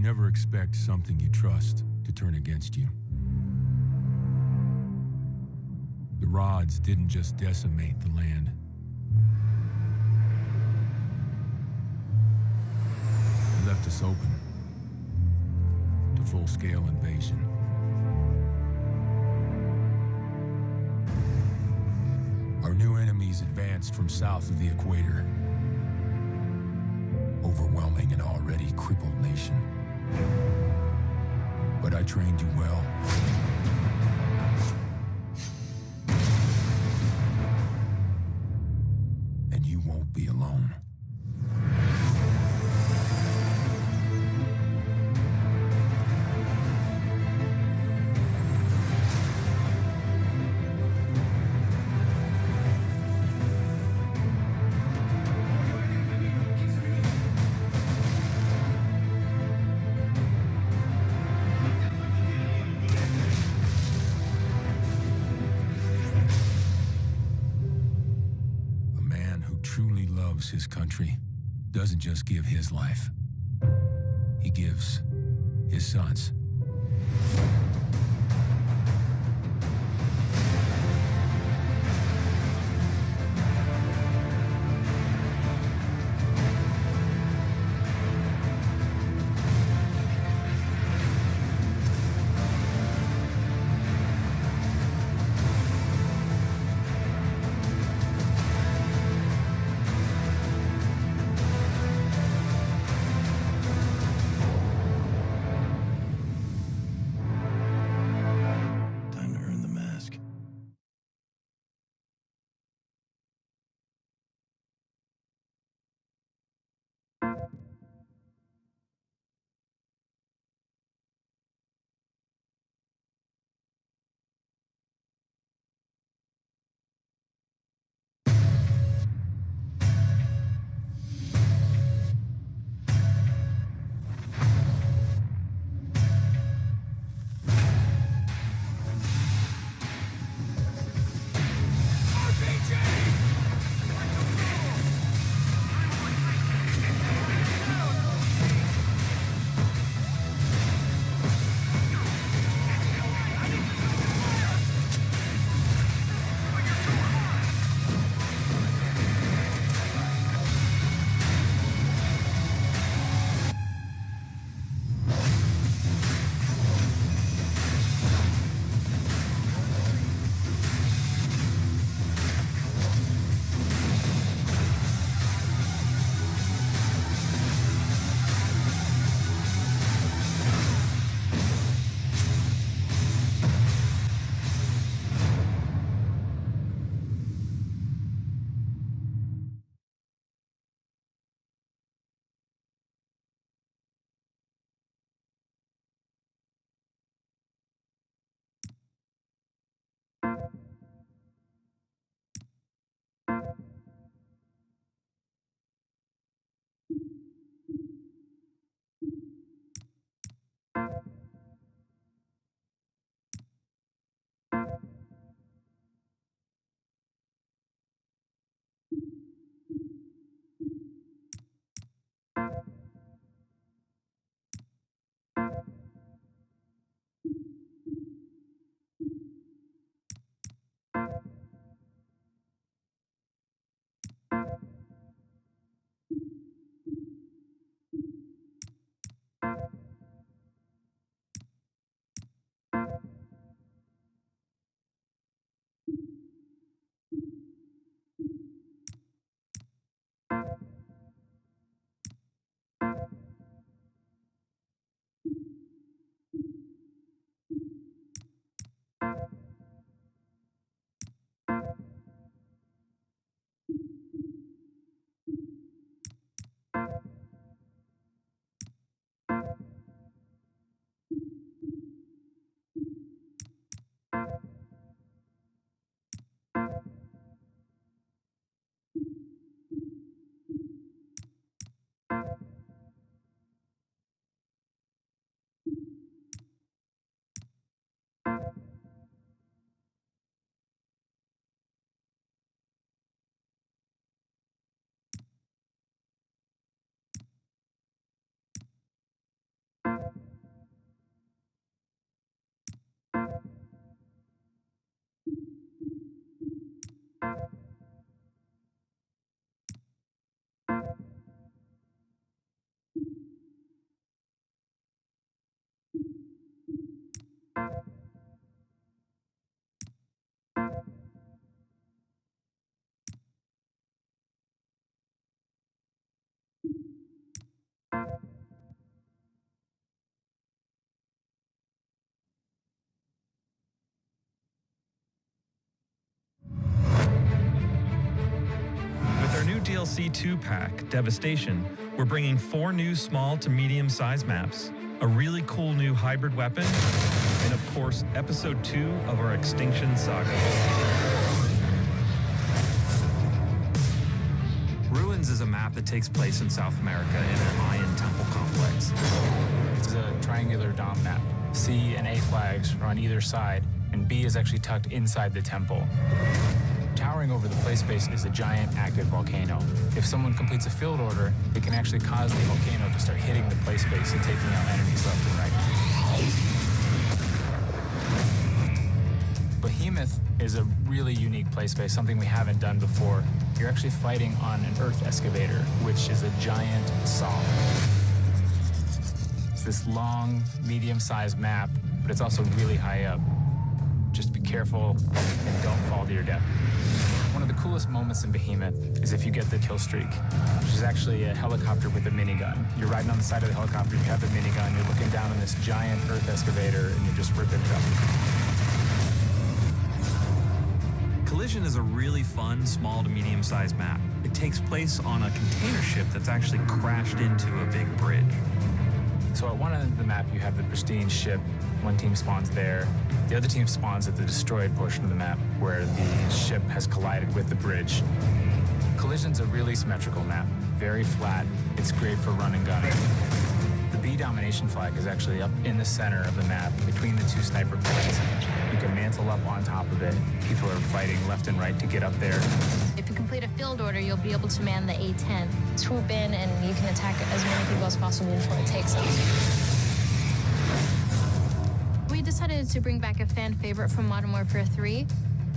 never expect something you trust to turn against you. The rods didn't just decimate the land. They left us open to full-scale invasion. Our new enemies advanced from south of the equator, overwhelming an already crippled nation. But I trained you well. And you won't be alone. Truly loves his country doesn't just give his life. He gives his sons. DLC 2-pack, Devastation, we're bringing 4 new small to medium-sized maps, a really cool new hybrid weapon, and of course, Episode 2 of our Extinction Saga. Ruins is a map that takes place in South America in an Mayan temple complex. This is a triangular dome map. C and A flags are on either side, and B is actually tucked inside the temple. Towering over the play space is a giant active volcano. If someone completes a field order, it can actually cause the volcano to start hitting the play space and taking out enemies left and right. Behemoth is a really unique play space, something we haven't done before. You're actually fighting on an earth excavator, which is a giant saw. It's this long, medium-sized map, but it's also really high up. Just be careful and don't fall to your death. One of the coolest moments in Behemoth is if you get the kill streak, which is actually a helicopter with a minigun. You're riding on the side of the helicopter, you have the minigun, you're looking down on this giant earth excavator, and you're just ripping it up. Collision is a really fun, small to medium-sized map. It takes place on a container ship that's actually crashed into a big bridge. So at one end of the map, you have the pristine ship. One team spawns there. The other team spawns at the destroyed portion of the map where the ship has collided with the bridge. Collision's a really symmetrical map, very flat. It's great for run and gunning. The B domination flag is actually up in the center of the map between the 2 sniper points. You can mantle up on top of it. People are fighting left and right to get up there. If you complete a field order, you'll be able to man the A-10. Swoop in and you can attack as many people as possible before it takes them. We decided to bring back a fan favorite from Modern Warfare 3.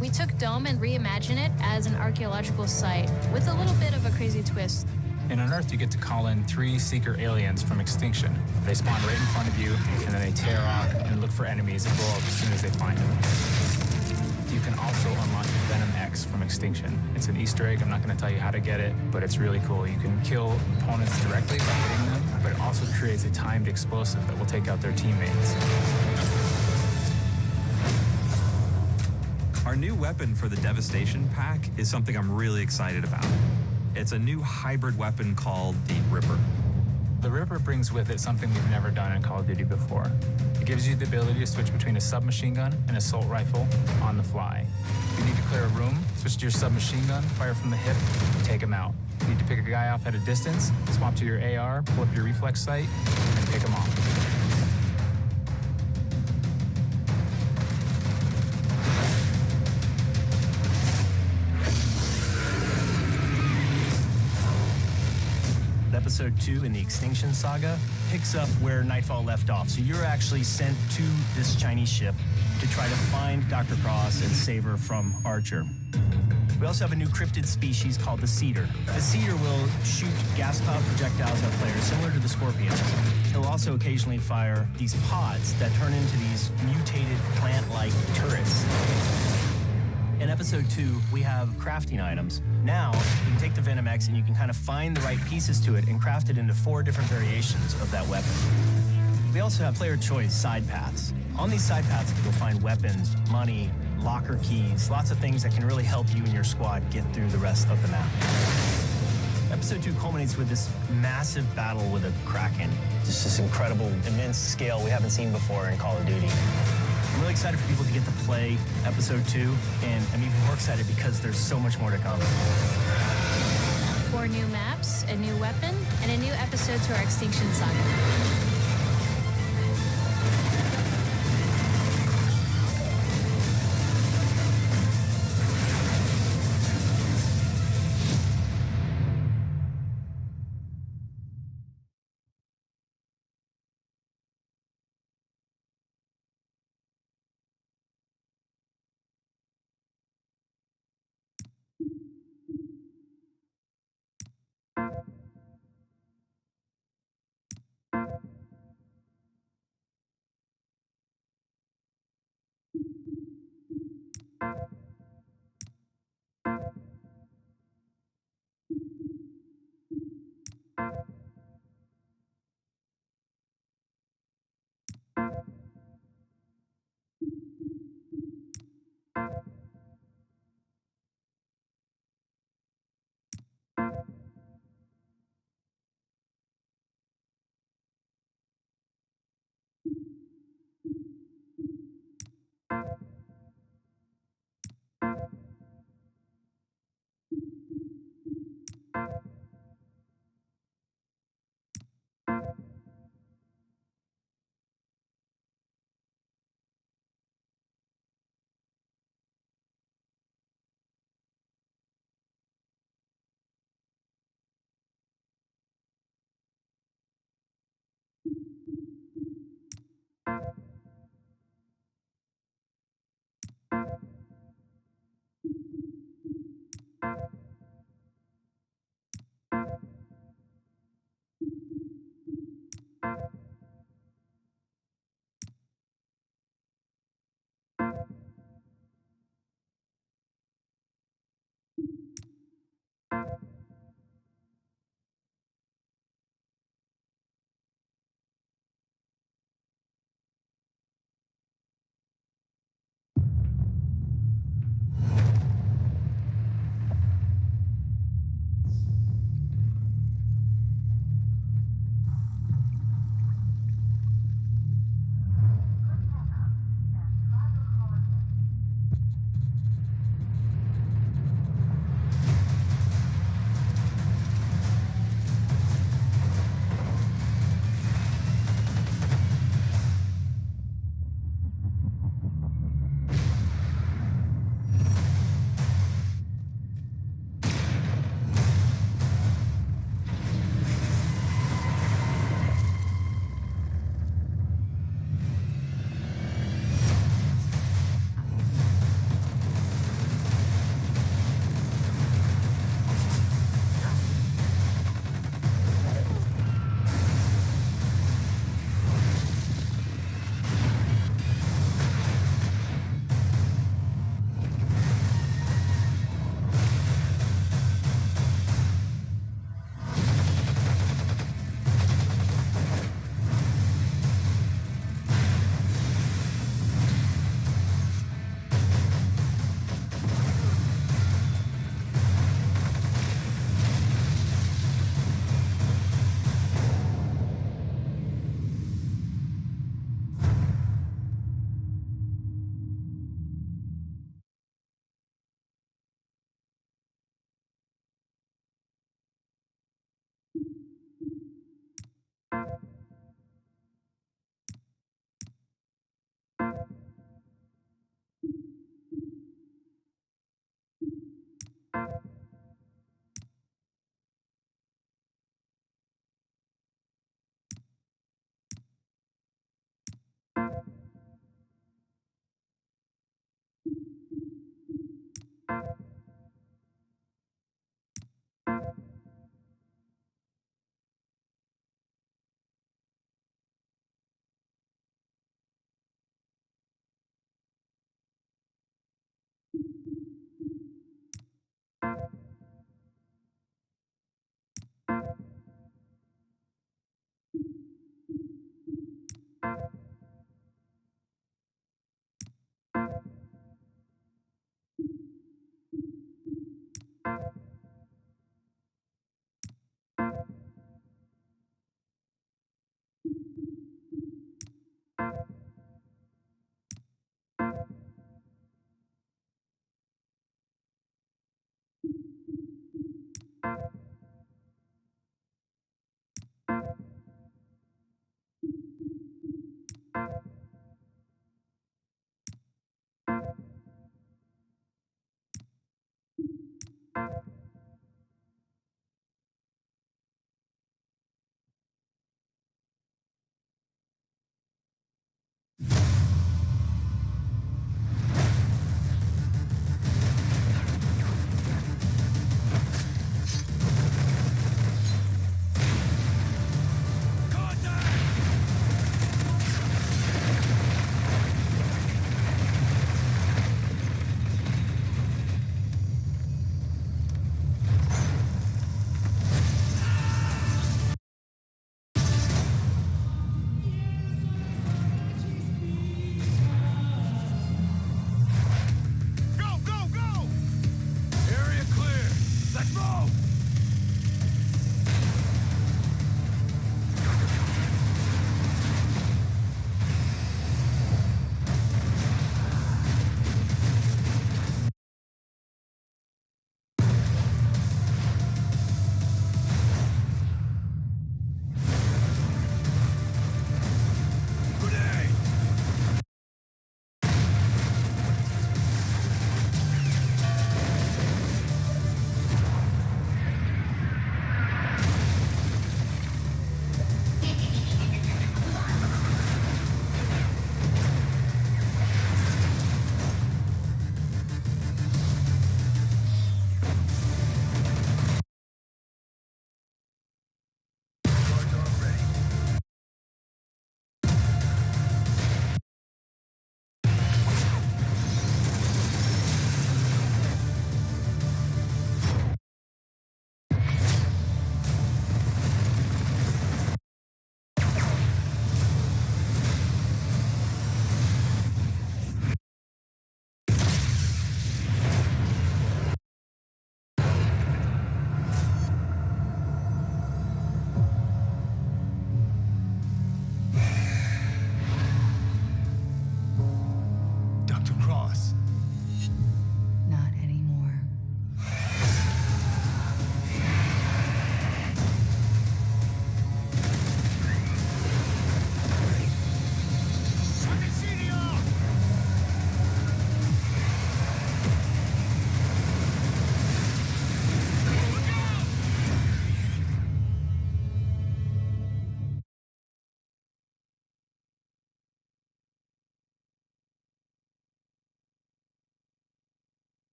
We took Dome and reimagined it as an archaeological site with a little bit of a crazy twist. And on Earth, you get to call in 3 seeker aliens from Extinction. They spawn right in front of you, and then they tear off and look for enemies and blow up as soon as they find them. You can also unlock Venom X from Extinction. It's an Easter egg. I'm not going to tell you how to get it, but it's really cool. You can kill opponents directly by hitting them, but it also creates a timed explosive that will take out their teammates. Our new weapon for the Devastation pack is something I'm really excited about. It's a new hybrid weapon called the Ripper. The Ripper brings with it something we've never done in Call of Duty before. It gives you the ability to switch between a submachine gun and assault rifle on the fly. If you need to clear a room, switch to your submachine gun, fire from the hip, take him out. If you need to pick a guy off at a distance, swap to your AR, pull up your reflex sight, and pick him off. Episode 2 in the Extinction Saga picks up where Nightfall left off. So you're actually sent to this Chinese ship to try to find Dr. Cross and save her from Archer. We also have a new cryptid species called the Cedar. The Cedar will shoot gas cloud projectiles at players, similar to the Scorpion. He'll also occasionally fire these pods that turn into these mutated plant-like turrets. In Episode 2, we have crafting items. Now, you can take the Venom X and you can kind of find the right pieces to it and craft it into 4 different variations of that weapon. We also have player choice side paths. On these side paths, you'll find weapons, money, locker keys, lots of things that can really help you and your squad get through the rest of the map. Episode 2 culminates with this massive battle with a Kraken. Just this incredible, immense scale we haven't seen before in Call of Duty. I'm really excited for people to get to play Episode 2, and I'm even more excited because there's so much more to come. 4 new maps, a new weapon, and a new episode to our Extinction Saga.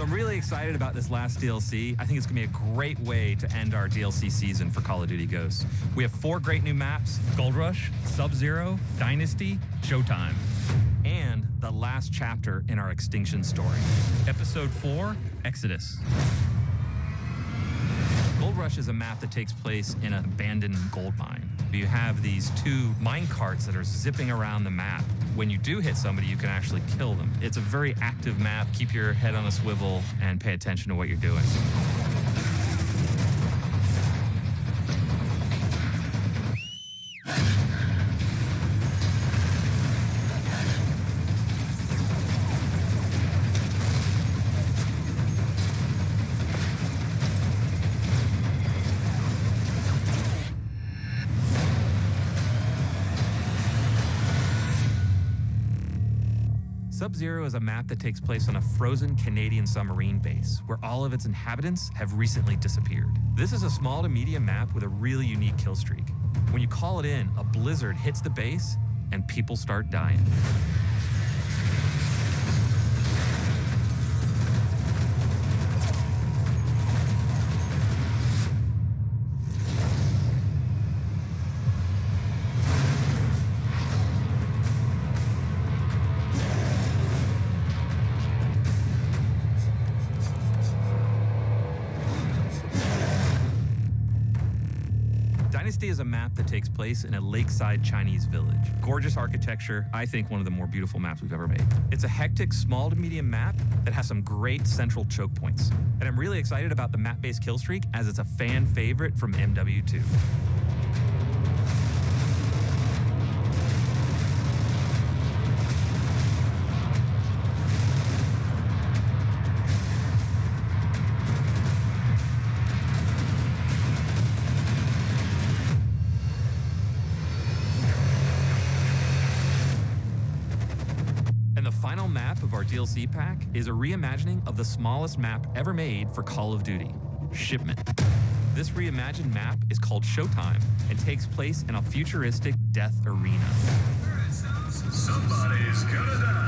I'm really excited about this last DLC. I think it's going to be a great way to end our DLC season for Call of Duty Ghosts. We have 4 great new maps: Gold Rush, Sub-Zero, Dynasty, Showtime, and the last chapter in our Extinction story. Episode 4, Exodus. Gold Rush is a map that takes place in an abandoned gold mine. You have these 2 mine carts that are zipping around the map. When you do hit somebody, you can actually kill them. It's a very active map. Keep your head on a swivel and pay attention to what you're doing. Sub-Zero is a map that takes place on a frozen Canadian submarine base where all of its inhabitants have recently disappeared. This is a small to medium map with a really unique kill streak. When you call it in, a blizzard hits the base and people start dying. Dynasty is a map that takes place in a lakeside Chinese village. Gorgeous architecture, I think one of the more beautiful maps we've ever made. It's a hectic small to medium map that has some great central choke points. And I'm really excited about the map-based kill streak as it's a fan favorite from MW2. Final map of our DLC pack is a reimagining of the smallest map ever made for Call of Duty, Shipment. This reimagined map is called Showtime and takes place in a futuristic death arena. Somebody's gonna die.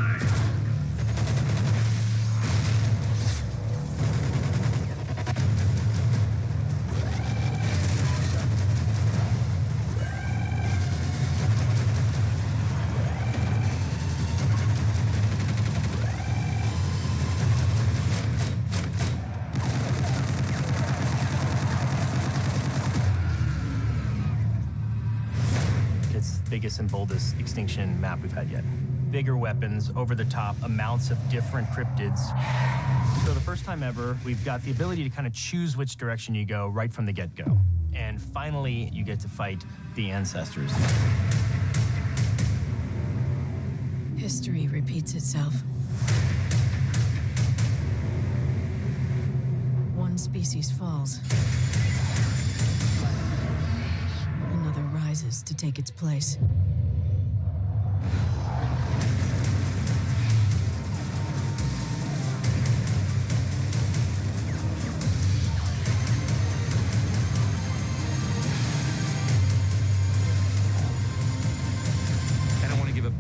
Biggest and boldest Extinction map we've had yet. Bigger weapons, over the top, amounts of different cryptids. So the first time ever, we've got the ability to kind of choose which direction you go right from the get-go. And finally, you get to fight the ancestors. History repeats itself. One species falls. Another rises to take its place.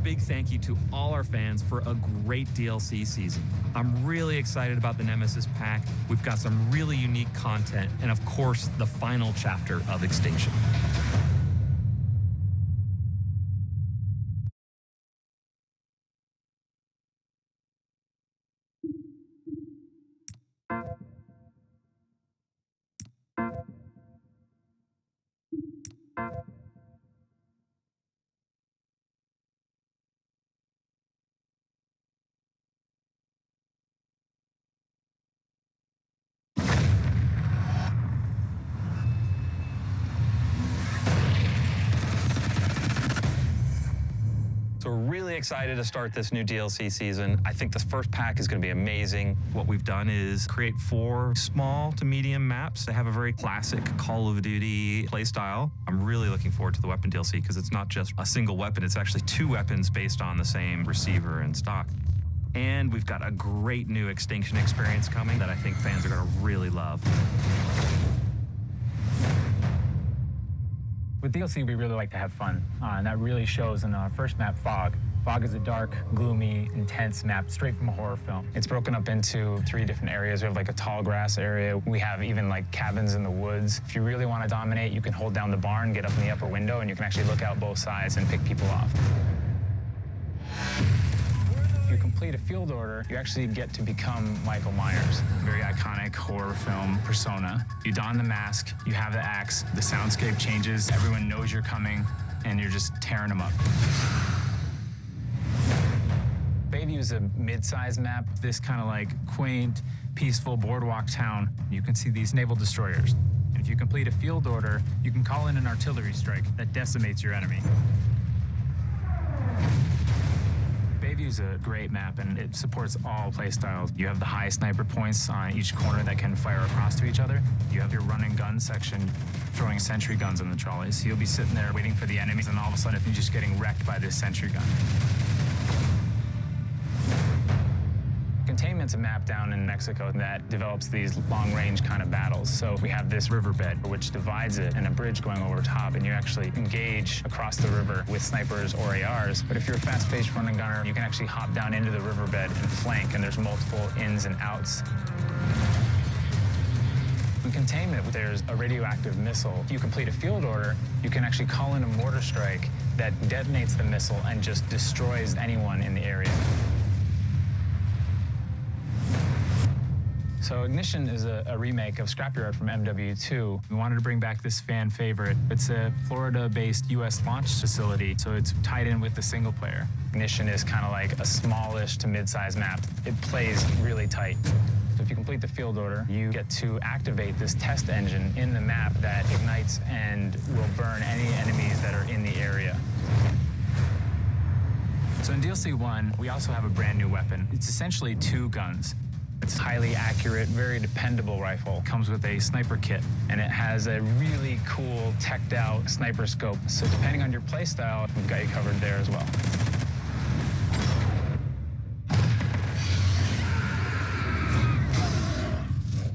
big thank you to all our fans for a great DLC season. I'm really excited about the Nemesis pack. We've got some really unique content, and of course, the final chapter of Extinction. So we're really excited to start this new DLC season. I think this first pack is going to be amazing. What we've done is create 4 small to medium maps that have a very classic Call of Duty playstyle. I'm really looking forward to the weapon DLC because it's not just a single weapon, it's actually 2 weapons based on the same receiver and stock. And we've got a great new Extinction experience coming that I think fans are going to really love. With DLC, we really like to have fun, and that really shows in our first map, Fog. Fog is a dark, gloomy, intense map straight from a horror film. It's broken up into 3 different areas. We have like a tall grass area. We have even like cabins in the woods. If you really want to dominate, you can hold down the barn, get up in the upper window, and you can actually look out both sides and pick people off. If you complete a field order, you actually get to become Michael Myers. Very iconic horror film persona. You don the mask, you have the axe, the soundscape changes, everyone knows you're coming, and you're just tearing them up. Bayview is a mid-sized map, this kind of like quaint, peaceful boardwalk town. You can see these naval destroyers. And if you complete a field order, you can call in an artillery strike that decimates your enemy. Bayview's a great map, and it supports all playstyles. You have the high sniper points on each corner that can fire across to each other. You have your run and gun section throwing sentry guns on the trolleys. So you'll be sitting there waiting for the enemies, and all of a sudden you're just getting wrecked by this sentry gun. Containment's a map down in Mexico that develops these long-range kind of battles. So we have this riverbed, which divides it, and a bridge going over top, and you actually engage across the river with snipers or ARs. But if you're a fast-paced running gunner, you can actually hop down into the riverbed and flank, and there's multiple ins and outs. In containment, there's a radioactive missile. If you complete a field order, you can actually call in a mortar strike that detonates the missile and just destroys anyone in the area. So Ignition is a remake of Scrapyard from MW2. We wanted to bring back this fan favorite. It's a Florida-based U.S. launch facility, so it's tied in with the single player. Ignition is kind of like a smallish to mid-sized map. It plays really tight. So if you complete the field order, you get to activate this test engine in the map that ignites and will burn any enemies that are in the area. So in DLC 1, we also have a brand new weapon. It's essentially 2 guns. It's a highly accurate, very dependable rifle. It comes with a sniper kit, and it has a really cool, teched-out sniper scope. So depending on your playstyle, we've got you covered there as well.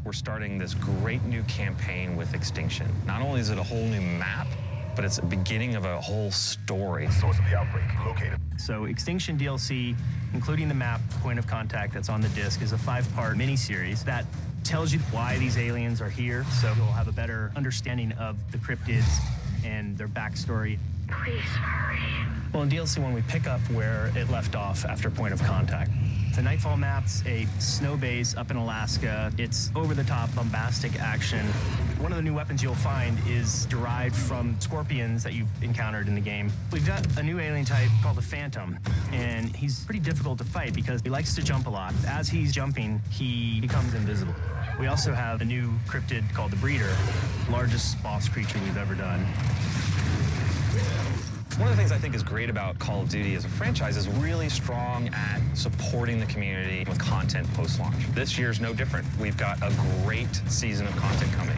We're starting this great new campaign with Extinction. Not only is it a whole new map, but it's the beginning of a whole story. Source of the outbreak located. So Extinction DLC, including the map Point of Contact that's on the disc, is a 5-part miniseries that tells you why these aliens are here, so you'll have a better understanding of the cryptids and their backstory. Please hurry. Well, in DLC 1, we pick up where it left off after Point of Contact. The Nightfall map's a snow base up in Alaska. It's over-the-top bombastic action. One of the new weapons you'll find is derived from scorpions that you've encountered in the game. We've got a new alien type called the Phantom, and he's pretty difficult to fight because he likes to jump a lot. As he's jumping, he becomes invisible. We also have a new cryptid called the Breeder, largest boss creature we've ever done. One of the things I think is great about Call of Duty as a franchise is really strong at supporting the community with content post-launch. This year's no different. We've got a great season of content coming.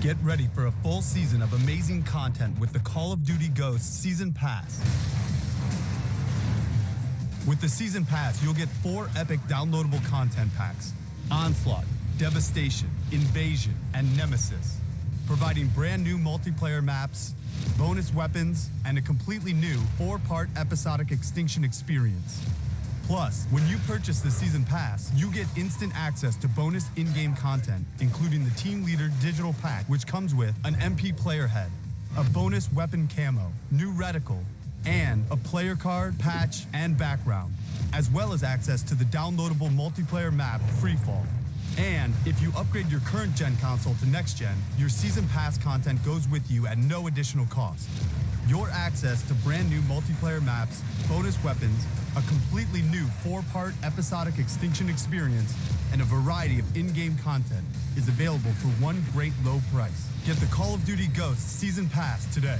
Get ready for a full season of amazing content with the Call of Duty Ghosts Season Pass. With the Season Pass, you'll get 4 epic downloadable content packs: Onslaught, Devastation, Invasion, and Nemesis, providing brand new multiplayer maps, bonus weapons, and a completely new 4-part episodic Extinction experience. Plus, when you purchase the Season Pass, you get instant access to bonus in-game content, including the Team Leader Digital Pack, which comes with an MP player head, a bonus weapon camo, new reticle, and a player card, patch, and background, as well as access to the downloadable multiplayer map Freefall. And if you upgrade your current gen console to next gen, your Season Pass content goes with you at no additional cost. Your access to brand new multiplayer maps, bonus weapons, a completely new 4-part episodic Extinction experience, and a variety of in-game content is available for one great low price. Get the Call of Duty Ghosts Season Pass today.